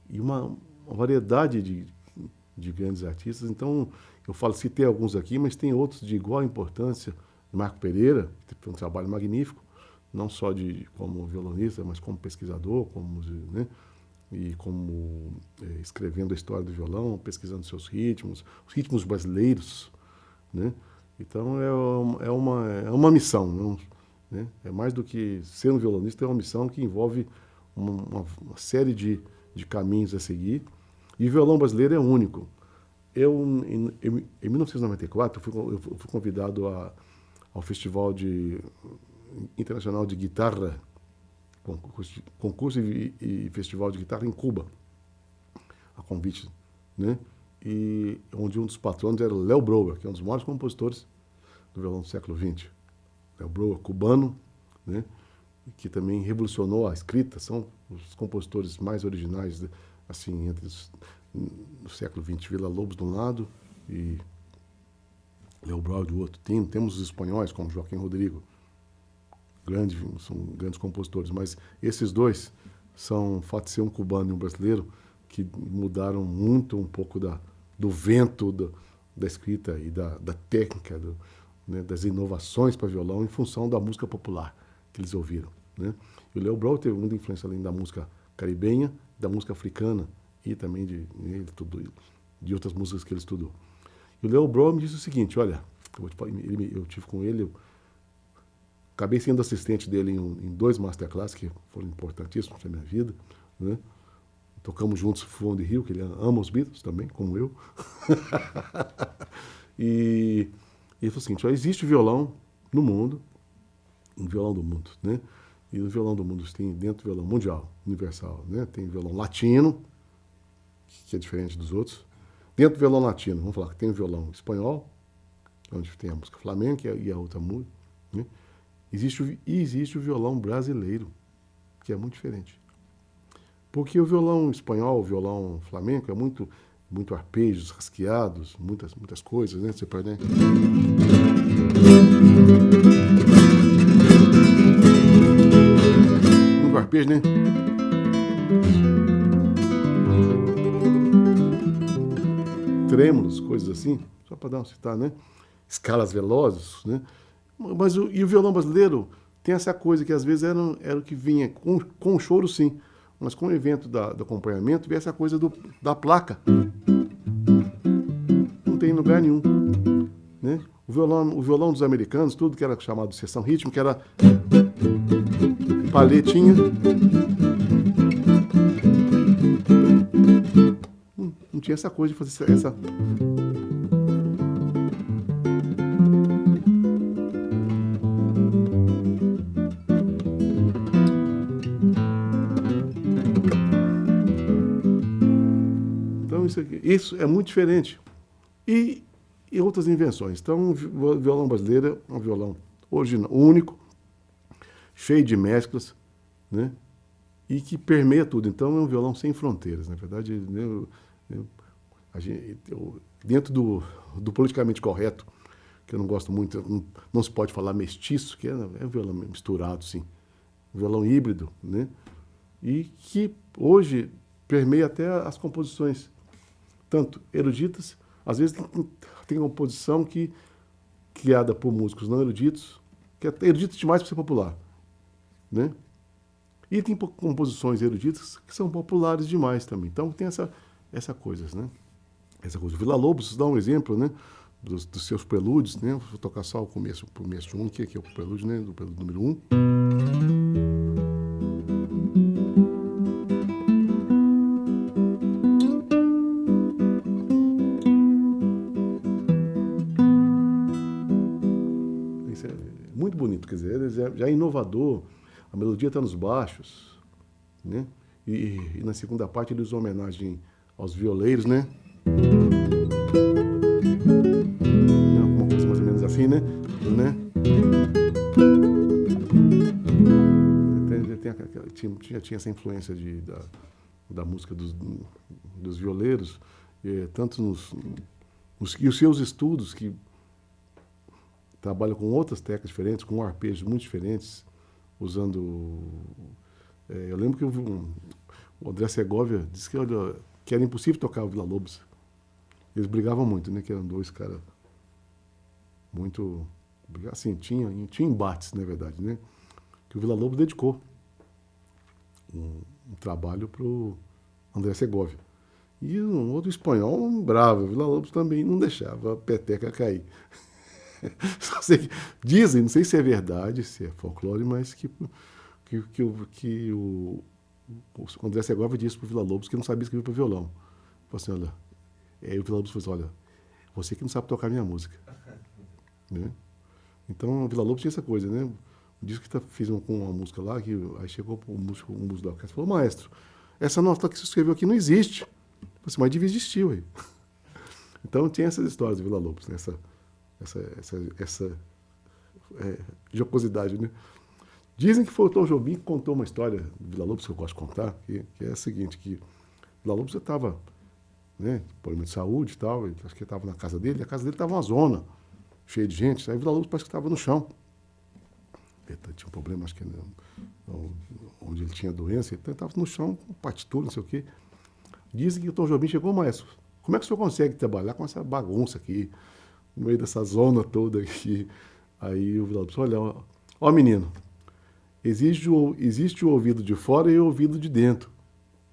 E uma variedade de grandes artistas. Então, eu citei alguns aqui, mas tem outros de igual importância. Marco Pereira, que tem um trabalho magnífico, não só como violonista, mas como pesquisador, né? E como escrevendo a história do violão, pesquisando seus ritmos, os ritmos brasileiros, né? Então, é uma missão, não, né? É mais do que ser um violonista, é uma missão que envolve uma série de caminhos a seguir, e o violão brasileiro é único. Em 1994, eu fui convidado ao Festival Internacional de Guitarra, concurso e festival de guitarra em Cuba, a convite, né? E onde um dos patronos era Léo Brouwer, que é um dos maiores compositores do violão do século XX. Léo Brouwer, cubano, né? Que também revolucionou a escrita, são os compositores mais originais, assim, no século XX, Villa-Lobos de um lado e Léo Brouwer do outro. Temos os espanhóis, como Joaquim Rodrigo, são grandes compositores, mas esses dois são, o fato de ser um cubano e um brasileiro, que mudaram muito um pouco do vento da escrita e da técnica, né, das inovações para violão em função da música popular que eles ouviram, né? E o Léo Brouwer teve muita influência além da música caribenha, da música africana e também de outras músicas que ele estudou. E o Léo Brouwer me disse o seguinte, olha, eu tive com ele, eu acabei sendo assistente dele em 2 masterclass que foram importantíssimos para a minha vida, né? Tocamos juntos Full on the Hill, que ele ama os Beatles também, como eu. E ele falou o seguinte, ó, existe violão no mundo, um violão do mundo, né? E o violão do mundo tem dentro do violão mundial, universal, né? Tem violão latino, que é diferente dos outros. Dentro do violão latino, vamos falar que tem o violão espanhol, onde tem a música flamenca e a outra música, né? Existe o violão brasileiro, que é muito diferente. Porque o violão espanhol, o violão flamenco, é muito arpejos, rasqueados, muitas coisas, né? Você pode, né? Muito arpejo, né? Trêmulos, coisas assim, só para dar uma citar, né? Escalas velozes, né? Mas e o violão brasileiro tem essa coisa que às vezes era o que vinha com o choro, sim. Mas com o evento do acompanhamento, vem essa coisa da placa. Não tem em lugar nenhum, né? O violão dos americanos, tudo que era chamado de seção rítmica, era paletinha. Não tinha essa coisa de fazer essa... Isso é muito diferente. E outras invenções. Então, o violão brasileiro é um violão original, único, cheio de mesclas, né? E que permeia tudo. Então, é um violão sem fronteiras. Na verdade, né, dentro do politicamente correto, que eu não gosto muito, não se pode falar mestiço, que é um violão misturado, sim. Um violão híbrido, né? E que hoje permeia até as composições, tanto eruditas, às vezes tem composição criada por músicos não eruditos, que é erudita demais para ser popular, né? E tem composições eruditas que são populares demais também. Então tem essa coisa, né? Essa coisa. O Villa-Lobos dá um exemplo, né? Dos seus prelúdios, né? Vou tocar só o começo de um, que é o prelúdio, né? Do prelúdio número 1. Muito bonito, quer dizer, ele já é inovador, a melodia está nos baixos, né? E na segunda parte ele usa homenagem aos violeiros, né? Alguma coisa mais ou menos assim, né? Tinha essa influência da música dos violeiros, tanto e os seus estudos, que trabalha com outras técnicas diferentes, com arpejos muito diferentes, usando... eu lembro que o André Segovia disse que era impossível tocar o Villa-Lobos. Eles brigavam muito, né? Que eram 2 caras muito... Assim, tinha embates, na verdade, né? Que o Villa-Lobos dedicou um trabalho para o André Segovia. E um outro espanhol, bravo, o Villa-Lobos também não deixava a peteca cair. Dizem, não sei se é verdade, se é folclore, mas que o André Segovia disse para o Villa-Lobos que não sabia escrever para violão. Falou assim, olha... Aí o Villa-Lobos falou assim, olha, você que não sabe tocar minha música. Né? Então, o Villa-Lobos tinha essa coisa, né? Disse que fez com uma música lá, que aí chegou o músico da orquestra e falou, maestro, essa nota que você escreveu aqui não existe. Eu falei assim, mas devia existir, ué. Então tem essas histórias de Villa-Lobos, né? Essa jocosidade, né? Dizem que foi o Tom Jobim que contou uma história de Villa-Lobos, que eu gosto de contar, que é a seguinte, que Villa-Lobos estava, né, problema de saúde e tal, acho que ele estava na casa dele, e a casa dele estava uma zona cheia de gente, aí Villa-Lobos parece que estava no chão. Ele tinha um problema, acho que onde ele tinha doença, então ele estava no chão, com partitura, não sei o quê. Dizem que o Tom Jobim chegou, maestro, como é que o senhor consegue trabalhar com essa bagunça aqui, no meio dessa zona toda aqui? Aí o Villa-Lobos, olha, ó menino, existe o ouvido de fora e o ouvido de dentro,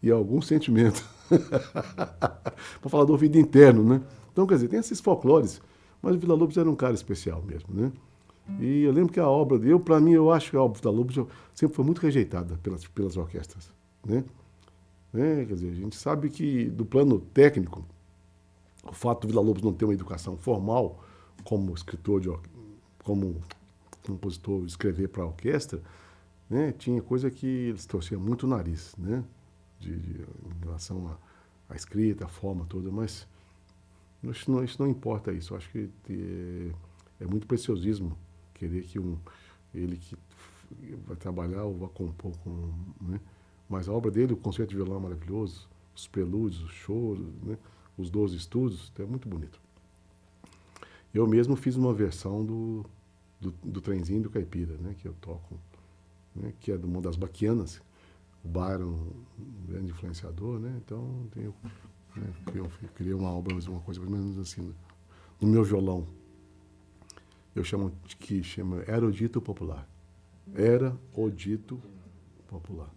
e algum sentimento. Para falar do ouvido interno, né? Então, quer dizer, tem esses folclores, mas o Villa-Lobos era um cara especial mesmo, né? E eu lembro que a obra dele, para mim, eu acho que a obra do Villa-Lobos sempre foi muito rejeitada pelas orquestras, né? Quer dizer, a gente sabe que, do plano técnico, o fato do Villa-Lobos não ter uma educação formal como escritor, como compositor, escrever para a orquestra, né? Tinha coisa que eles torciam muito o nariz, né? Em relação à escrita, a forma toda, mas isso não importa isso. Eu acho que é muito preciosismo querer que ele que vai trabalhar ou vai compor né? Mas a obra dele, o concerto de violão é maravilhoso, os prelúdios, os choros, né? Os 12 estudos, é muito bonito. Eu mesmo fiz uma versão do Trenzinho do Caipira, né? Que eu toco, né? Que é do mundo das baquianas. O Byron, um grande influenciador, né? Então, eu criei uma obra, uma coisa mais ou menos assim, no meu violão. Eu chamo Era o Dito Popular. Era o Dito Popular.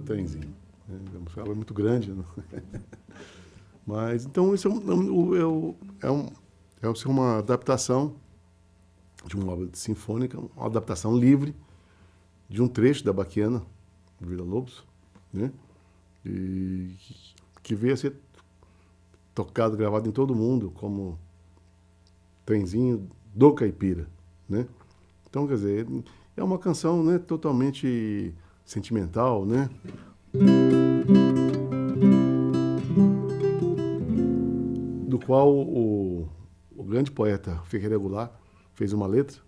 Trenzinho. É muito grande, né? Mas, então, isso é uma adaptação de uma obra sinfônica, uma adaptação livre de um trecho da Baquiana, do Villa-Lobos, né? E que veio a ser tocado, gravado em todo mundo, como Trenzinho do Caipira, né? Então, quer dizer, é uma canção, né, totalmente sentimental, né? Do qual o grande poeta Ferreira Goulart fez uma letra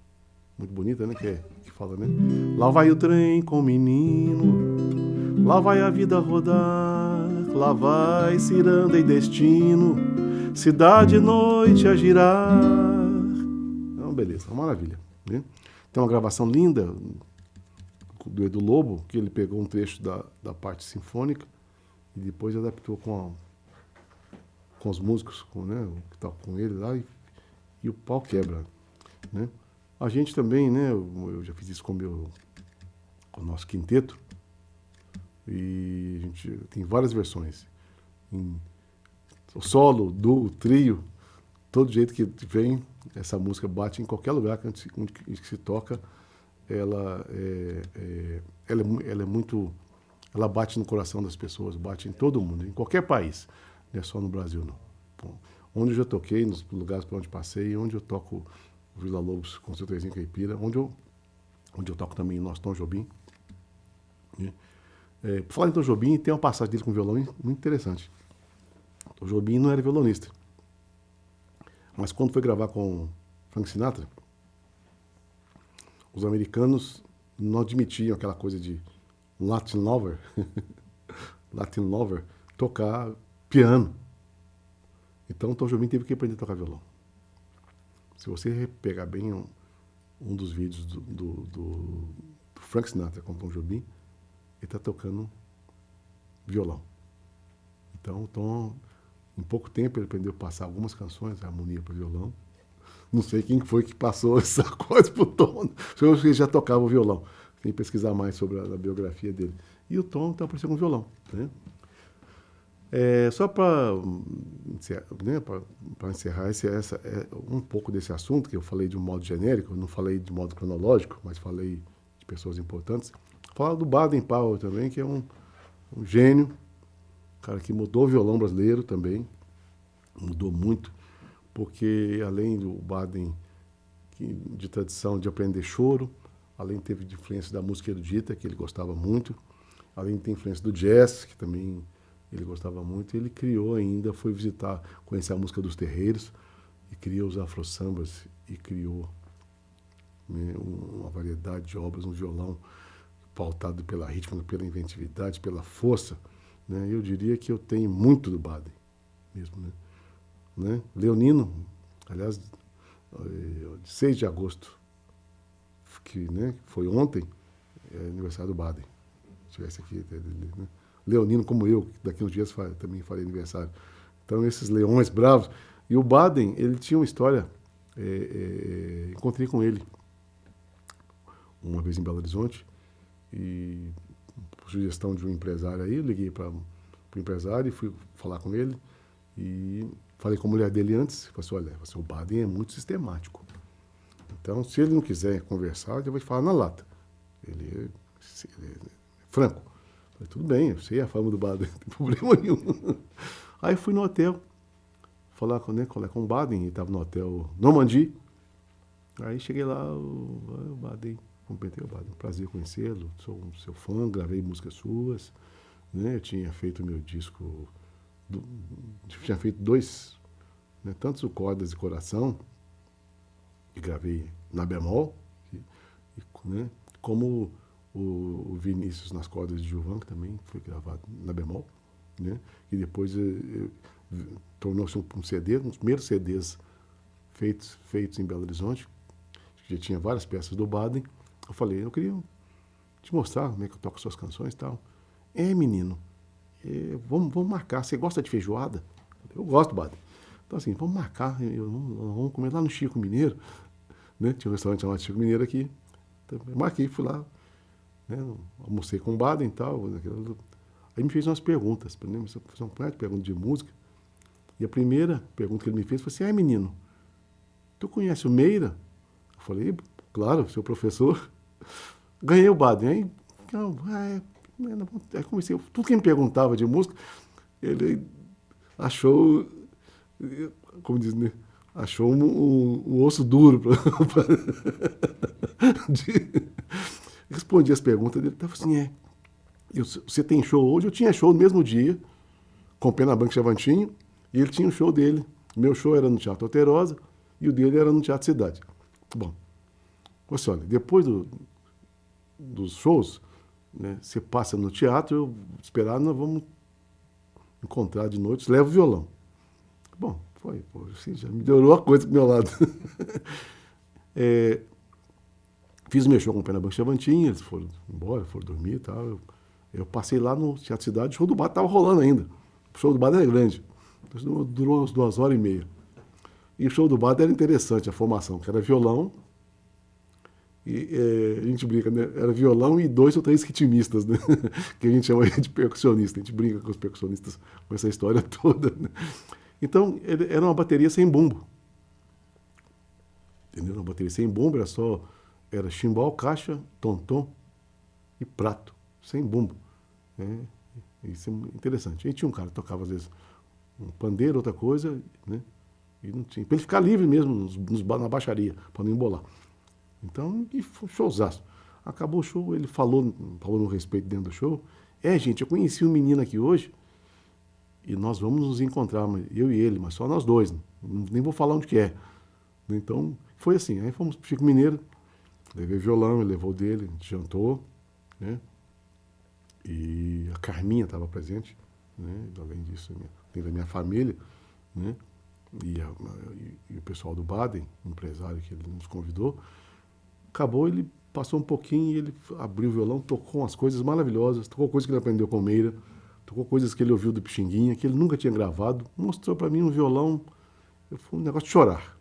muito bonita, né? Que fala, né? Lá vai o trem com o menino, lá vai a vida rodar, lá vai ciranda e destino, cidade e noite a girar. Então, beleza, uma maravilha, né? Tem uma gravação linda do Edu Lobo, que ele pegou um trecho da parte sinfônica e depois adaptou com os músicos, né, que estavam com ele lá, e o pau quebra, né? A gente também, né, eu já fiz isso com o nosso quinteto, e a gente tem várias versões. O solo, o trio, todo jeito que vem, essa música bate em qualquer lugar que se toca. Ela é muito, ela bate no coração das pessoas, bate em todo mundo, em qualquer país, não é só no Brasil, não. Bom, onde eu já toquei, nos lugares por onde passei, onde eu toco Vila Lobos Concertozinho Caipira, onde eu toco também o nosso Tom Jobim. Né? Por falar em Tom Jobim, tem uma passagem dele com violão muito interessante. Tom Jobim não era violonista, mas quando foi gravar com Frank Sinatra, os americanos não admitiam aquela coisa de Latin lover, Latin lover, tocar piano. Então, Tom Jobim teve que aprender a tocar violão. Se você pegar bem um dos vídeos do Frank Sinatra com Tom Jobim, ele está tocando violão. Então, Tom, em pouco tempo, ele aprendeu a passar algumas canções, a harmonia para o violão. Não sei quem foi que passou essa coisa para o Tom. Eu acho que ele já tocava o violão. Tem que pesquisar mais sobre a biografia dele. E o Tom então, apareceu com o violão. Né? Só para encerrar um pouco desse assunto, que eu falei de um modo genérico, não falei de modo cronológico, mas falei de pessoas importantes. Falar do Baden Powell também, que é um gênio, cara que mudou o violão brasileiro também, mudou muito, porque além do Baden de tradição de aprender choro, além teve de influência da música erudita, que ele gostava muito, além de ter influência do jazz, que também ele gostava muito, ele criou ainda, foi visitar, conhecer a música dos terreiros, e criou os afro-sambas, e criou, né, uma variedade de obras, um violão pautado pela rítmica, pela inventividade, pela força. Né? Eu diria que eu tenho muito do Baden, mesmo. Né? Leonino, aliás, 6 de agosto, que, né, foi ontem, é aniversário do Baden. Se estivesse aqui, né? Leonino, como eu, que daqui uns dias também farei aniversário. Então, esses leões bravos. E o Baden, ele tinha uma história, encontrei com ele uma vez em Belo Horizonte, e por sugestão de um empresário aí, eu liguei para o empresário e fui falar com ele, e falei com a mulher dele antes, falei assim, olha, o Baden é muito sistemático. Então, se ele não quiser conversar, ele vai falar na lata. Ele é franco. Falei, tudo bem, eu sei a fama do Baden, não tem problema nenhum. Aí fui no hotel, falar com o Baden, ele estava no hotel Normandie. Aí cheguei lá, o Baden, cumprimentei o Baden, prazer conhecê-lo, sou um seu fã, gravei músicas suas, né? Eu tinha feito meu disco, tinha feito 2, né? Tanto o Cordas de Coração, que gravei na bemol, né? Como o Vinícius nas Cordas de Gilvan, que também foi gravado na bemol, né? E depois tornou-se um CD, um dos primeiros CDs feitos em Belo Horizonte, que já tinha várias peças do Baden. Eu falei, eu queria te mostrar como é que eu toco suas canções e tal. Menino, vamos marcar, você gosta de feijoada? Eu gosto, Baden. Então assim, vamos marcar, vamos comer lá no Chico Mineiro, né? Tinha um restaurante chamado Chico Mineiro aqui, então, marquei, fui lá, né? Almocei com o Baden e tal. Aí me fez umas perguntas, fiz uma pergunta de música, e a primeira pergunta que ele me fez foi assim, menino, tu conhece o Meira? Eu falei, claro, seu professor. Ganhei o Baden. Aí comecei, tudo que ele me perguntava de música, ele achou, como diz, né? Achou um osso duro respondi as perguntas dele, estava assim, você tem show hoje? Eu tinha show no mesmo dia, com o Penabanco Chavantinho, e ele tinha um show dele. Meu show era no Teatro Alterosa, e o dele era no Teatro Cidade. Bom, você olha, depois dos shows, né, você passa no teatro, eu esperar, nós vamos encontrar de noite, leva o violão. Bom, foi, assim, já melhorou a coisa pro meu lado. Fiz o meu show com o Penabanco Chavantinho, eles foram embora, foram dormir e tal. Eu passei lá no Teatro Cidade, o show do Baden estava rolando ainda. O show do Baden era grande, durou umas 2 horas e meia. E o show do Baden era interessante, a formação, que era violão, e a gente brinca, né? Era violão e 2 ou 3 ritmistas, né? Que a gente chama de percussionista. A gente brinca com os percussionistas com essa história toda. Né? Então, era uma bateria sem bumbo. Entendeu? Uma bateria sem bumbo, era chimbal, caixa, tom-tom e prato, sem bumbo. Né? Isso é interessante. A gente tinha um cara que tocava, às vezes, um pandeiro, outra coisa, né? E não tinha. Para ele ficar livre mesmo na baixaria, para não embolar. Então, e foi um showzaço. Acabou o show, ele falou no respeito dentro do show. Gente, eu conheci um menino aqui hoje e nós vamos nos encontrar, eu e ele, mas só nós dois. Nem vou falar onde que é. Então, foi assim. Aí fomos pro Chico Mineiro, levei violão, ele levou dele, a gente jantou, né? E a Carminha estava presente, né? Além disso, tem da minha família, né? E o pessoal do Baden, empresário que ele nos convidou. Acabou, ele passou um pouquinho e ele abriu o violão, tocou umas coisas maravilhosas, tocou coisas que ele aprendeu com o Meira, tocou coisas que ele ouviu do Pixinguinha, que ele nunca tinha gravado, mostrou para mim um violão, foi um negócio de chorar.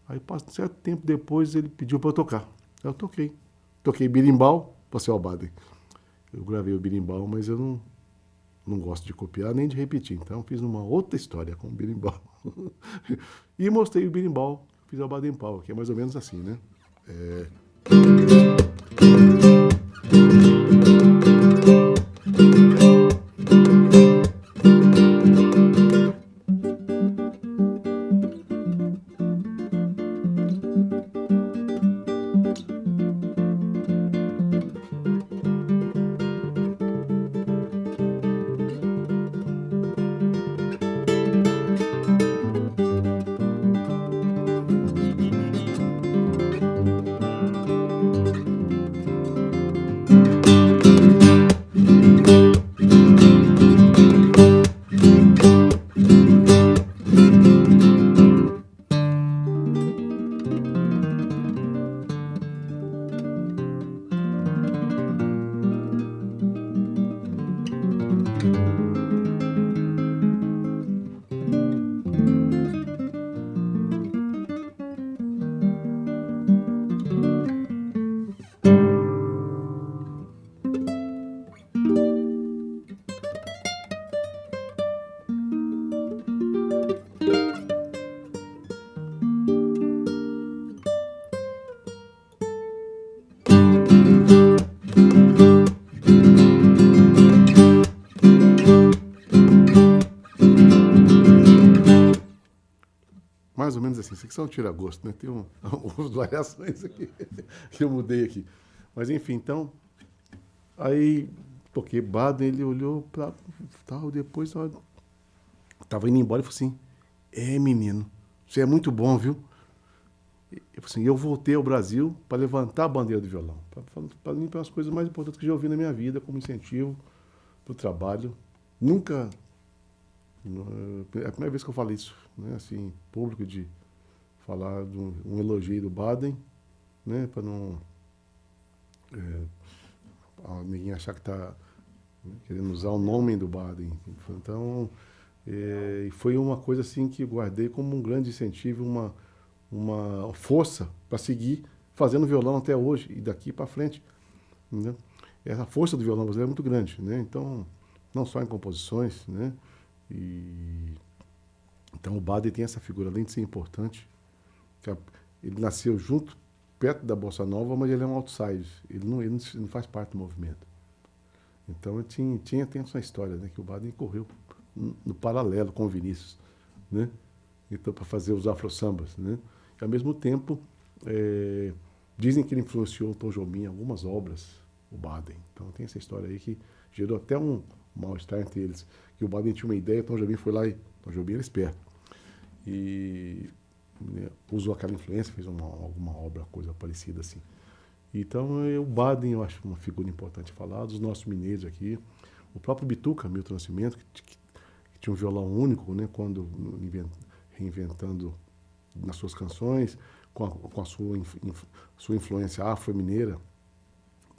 Aí, um certo tempo depois, ele pediu para eu tocar. Aí eu toquei. Toquei berimbau, passei ao Baden. Eu gravei o berimbau, mas eu não gosto de copiar nem de repetir. Então, fiz uma outra história com o berimbau. E mostrei o berimbau, fiz ao Baden Powell, que é mais ou menos assim, né? Mais ou menos assim, isso aqui só um tira-gosto, né? Tem umas variações aqui que eu mudei aqui. Mas enfim, então, aí toquei Baden, ele olhou para tal, depois tava indo embora e falou assim, menino, você é muito bom, viu? Eu falei assim, eu voltei ao Brasil para levantar a bandeira do violão. Para mim, foi umas coisas mais importantes que eu já ouvi na minha vida, como incentivo para o trabalho. Nunca... É a primeira vez que eu falo isso, né? Assim, público, de falar de um elogio do Baden, né? Para não ninguém achar que está querendo usar o nome do Baden. Então, foi uma coisa assim que eu guardei como um grande incentivo, uma força para seguir fazendo violão até hoje e daqui para frente. Né? Essa força do violão brasileiro é muito grande, né? Então, não só em composições, né? Então o Baden tem essa figura, além de ser importante, ele nasceu perto da Bossa Nova, mas ele é um outsider, ele não faz parte do movimento. Então tem essa história, né, que o Baden correu no paralelo com o Vinícius, né? Então, para fazer os afro-sambas, né? E, ao mesmo tempo, dizem que ele influenciou o Tom Jobim em algumas obras, o Baden. Então tem essa história aí que gerou até um mal-estar entre eles. Que o Baden tinha uma ideia, o Tom Jobim foi lá e... Tom Jobim era esperto. E usou aquela influência, fez alguma obra, coisa parecida assim. Então o Baden eu acho uma figura importante falar, dos nossos mineiros aqui. O próprio Bituca, Milton Nascimento, que tinha um violão único, né, quando reinventando nas suas canções, com a sua influência afro-mineira,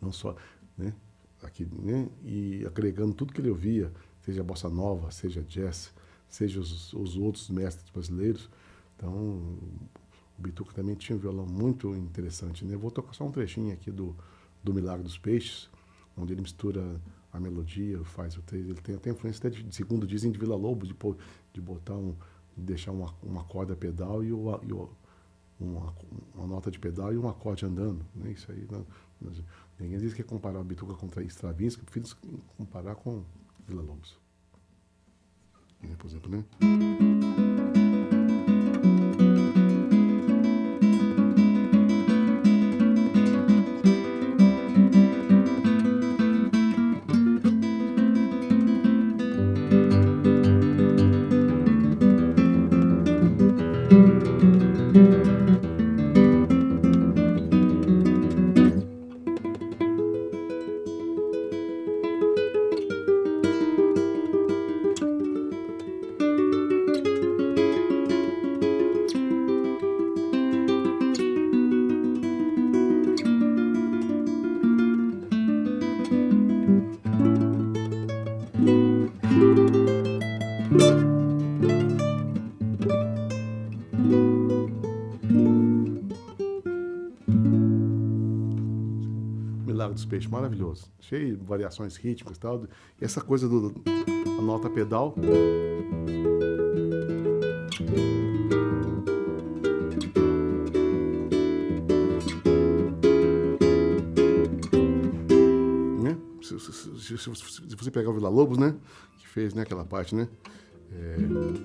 não só, né, aqui, né, e agregando tudo que ele ouvia, seja bossa nova, seja jazz, seja os outros mestres brasileiros. Então, o Bituca também tinha um violão muito interessante, né? Eu vou tocar só um trechinho aqui do Milagre dos Peixes, onde ele mistura a melodia, faz o texto. Ele tem até influência, até de segundo dizem, de Vila Lobos, de botar de deixar uma corda pedal e uma nota de pedal e um acorde andando, né? Isso aí, ninguém diz que é comparar o Bituca contra Stravinsky, eu prefiro comparar com Vila Lobos. Por exemplo, né? Cantares dos Peixes, maravilhoso. Cheio de variações rítmicas e tal. E essa coisa da nota pedal. Né? Se você pegar o Villa-Lobos, né? Que fez, né, aquela parte, né? Vai andando.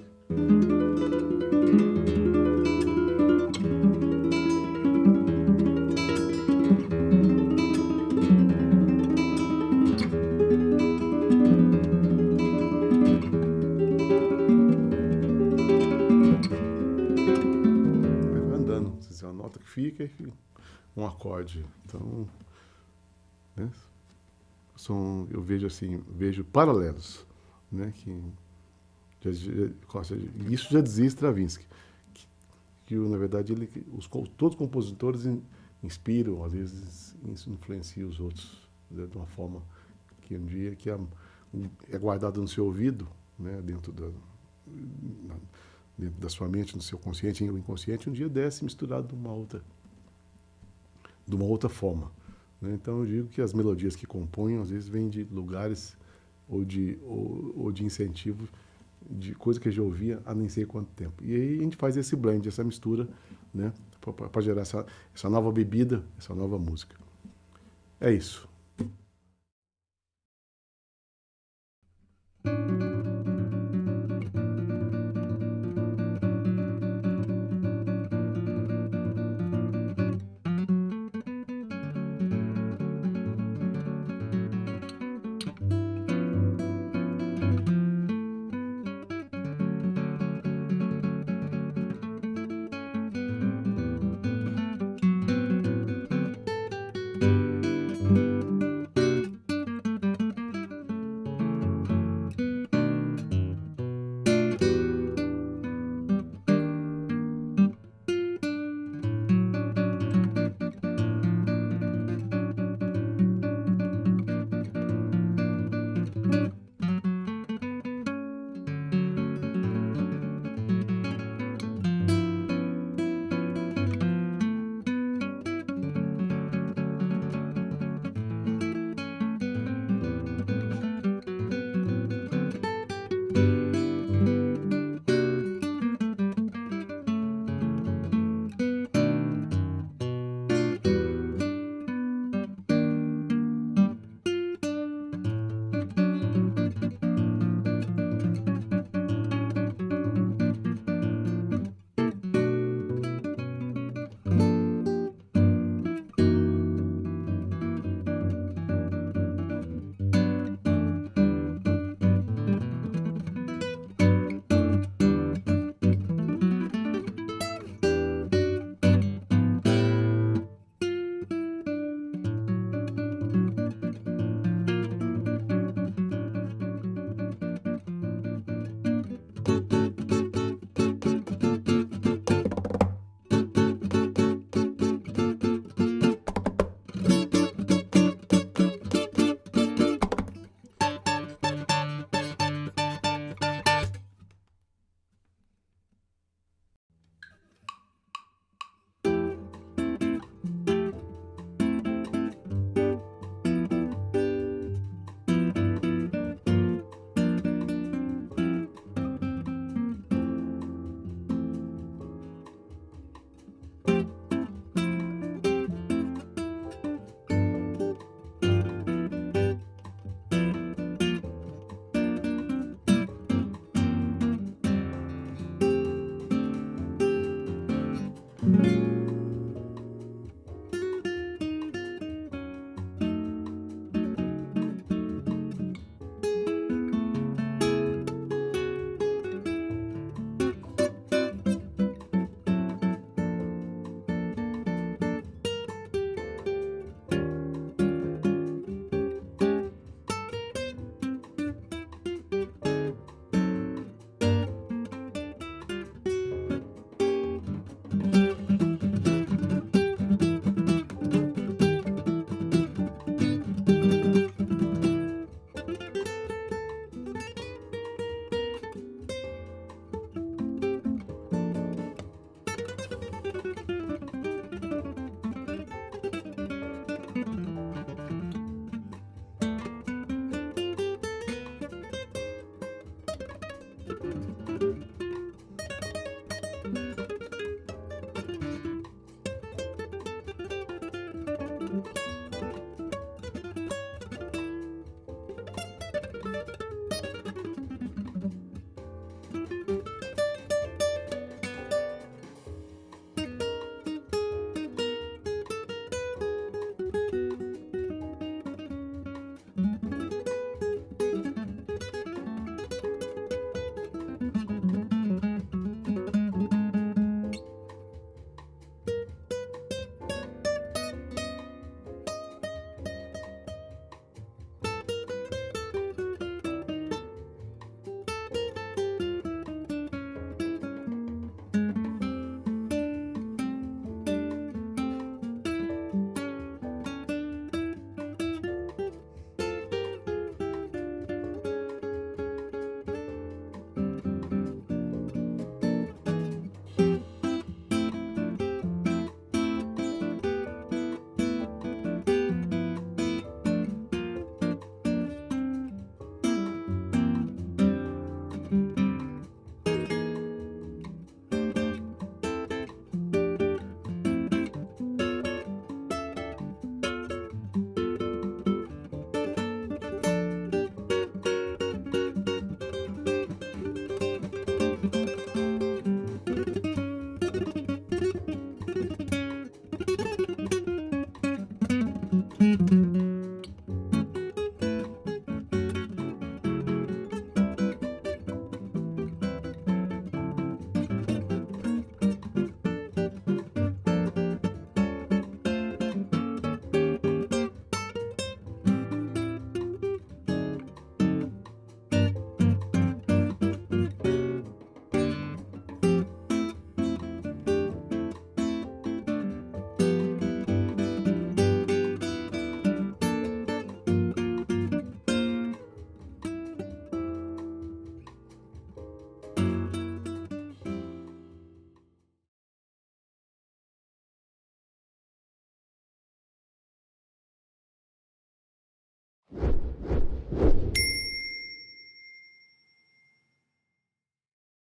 É uma nota que fica e um acorde. Então, né? Eu vejo assim, vejo paralelos, né? Isso já dizia Stravinsky, que na verdade todos os compositores inspiram, às vezes influenciam os outros, né, de uma forma que um dia é guardado no seu ouvido, né, dentro da sua mente, no seu consciente e inconsciente, um dia desce misturado de uma outra forma. Né? Então eu digo que as melodias que compõem às vezes vêm de lugares ou de incentivo de coisa que eu já ouvia há nem sei quanto tempo. E aí a gente faz esse blend, essa mistura, né, para gerar essa nova bebida, essa nova música. É isso.